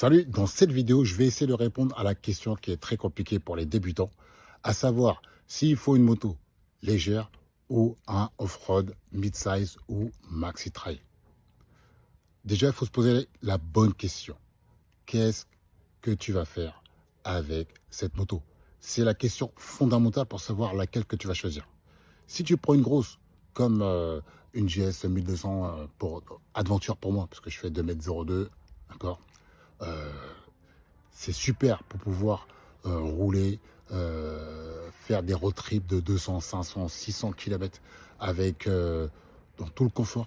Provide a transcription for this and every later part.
Salut, dans cette vidéo, je vais essayer de répondre à la question qui est très compliquée pour les débutants, à savoir s'il faut une moto légère ou un off-road mid-size ou maxi-trail. Déjà, il faut se poser la bonne question. Qu'est-ce que tu vas faire avec cette moto? C'est la question fondamentale pour savoir laquelle que tu vas choisir. Si tu prends une grosse, comme une GS 1200 pour aventure pour moi, parce que je fais 2,02 m, d'accord, c'est super pour pouvoir rouler, faire des road trips de 200, 500, 600 km avec dans tout le confort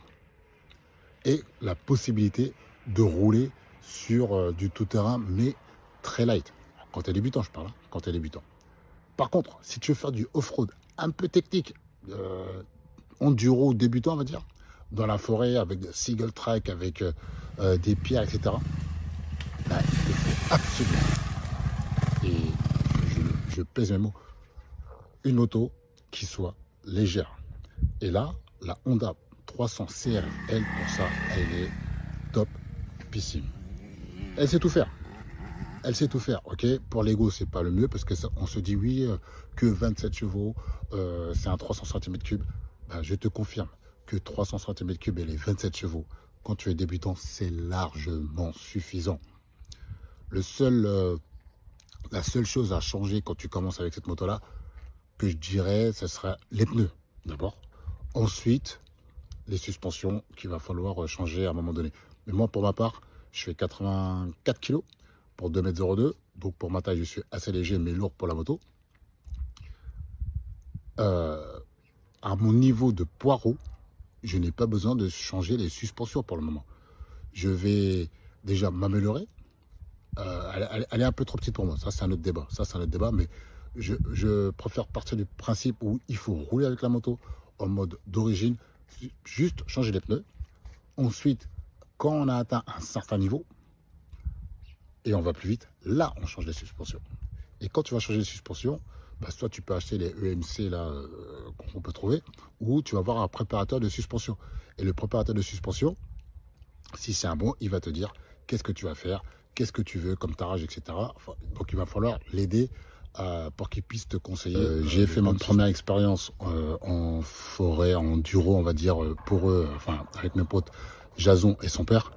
et la possibilité de rouler sur du tout-terrain, mais très light. Quand tu es débutant, je parle, hein, quand tu es débutant. Par contre, si tu veux faire du off-road un peu technique, enduro débutant, on va dire, dans la forêt avec de single track, avec des pierres, etc., bah, il te faut absolument, et je pèse mes mots, une moto qui soit légère. Et là, la Honda 300 CR, elle, pour ça, elle est topissime. Elle sait tout faire. Elle sait tout faire, ok. Pour l'ego, c'est pas le mieux parce que ça, on se dit oui, que 27 chevaux, c'est un 300 cm3. Ben, je te confirme que 300 cm3 et les 27 chevaux, quand tu es débutant, c'est largement suffisant. La seule chose à changer quand tu commences avec cette moto-là, que je dirais, ce sera les pneus, d'abord. Ensuite, les suspensions qu'il va falloir changer à un moment donné. Mais moi, pour ma part, je fais 84 kg pour 2,02 m. Donc, pour ma taille, je suis assez léger, mais lourd pour la moto. À mon niveau de poireau, je n'ai pas besoin de changer les suspensions pour le moment. Je vais déjà m'améliorer. Elle est un peu trop petite pour moi. Ça, c'est un autre débat. Mais je préfère partir du principe où il faut rouler avec la moto en mode d'origine, juste changer les pneus. Ensuite, quand on a atteint un certain niveau et on va plus vite, là, on change les suspensions. Et quand tu vas changer les suspensions, bah, soit tu peux acheter les EMC là qu'on peut trouver, ou tu vas avoir un préparateur de suspension. Et le préparateur de suspension, si c'est un bon, il va te dire qu'est-ce que tu vas faire, qu'est-ce que tu veux comme tarage, etc. Enfin, donc il va falloir l'aider pour qu'il puisse te conseiller. J'ai fait ma première expérience en forêt, en enduro, on va dire, pour eux, enfin avec mes potes Jason et son père.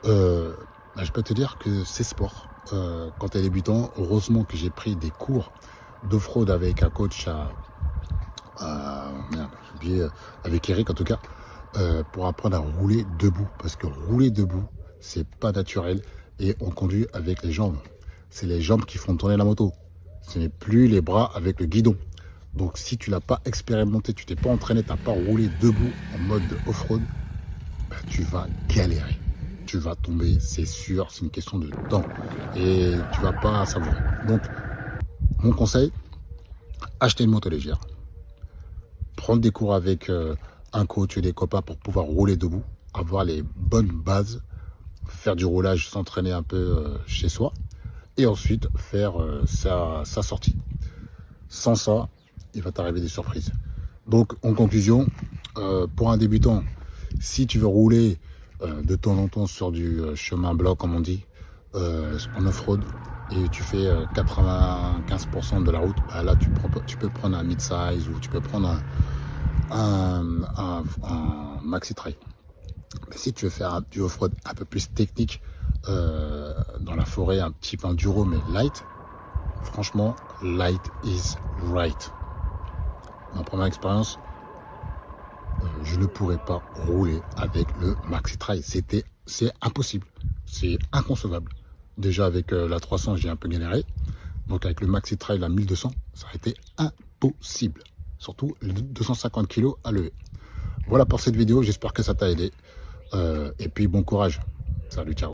Bah, je peux te dire que c'est sport. Quand tu es débutant, heureusement que j'ai pris des cours d'off-road avec un coach merde, j'ai oublié, avec Eric en tout cas, pour apprendre à rouler debout. Parce que rouler debout, c'est pas naturel et on conduit avec les jambes. C'est les jambes qui font tourner la moto. Ce n'est plus les bras avec le guidon. Donc si tu l'as pas expérimenté, tu t'es pas entraîné, tu n'as pas roulé debout en mode off-road, bah, tu vas galérer. Tu vas tomber, c'est sûr, c'est une question de temps. Et tu vas pas savourer. Donc, mon conseil, acheter une moto légère. Prendre des cours avec un coach et des copains pour pouvoir rouler debout. Avoir les bonnes bases. Faire du roulage, s'entraîner un peu chez soi. Et ensuite, faire sa sortie. Sans ça, il va t'arriver des surprises. Donc, en conclusion, pour un débutant, si tu veux rouler de temps en temps sur du chemin bloc, comme on dit, en off-road, et tu fais 95% de la route, bah là, tu peux prendre un mid-size ou tu peux prendre un maxi-trail. Mais si tu veux faire du off-road un peu plus technique, dans la forêt, un petit peu enduro, mais light, franchement, light is right. Ma première expérience, je ne pourrais pas rouler avec le maxi-trail. C'est impossible. C'est inconcevable. Déjà, avec la 300, j'ai un peu galéré. Donc, avec le maxi-trail, la 1200, ça a été impossible. Surtout les 250 kg à lever. Voilà pour cette vidéo. J'espère que ça t'a aidé. Et puis, bon courage. Salut, ciao.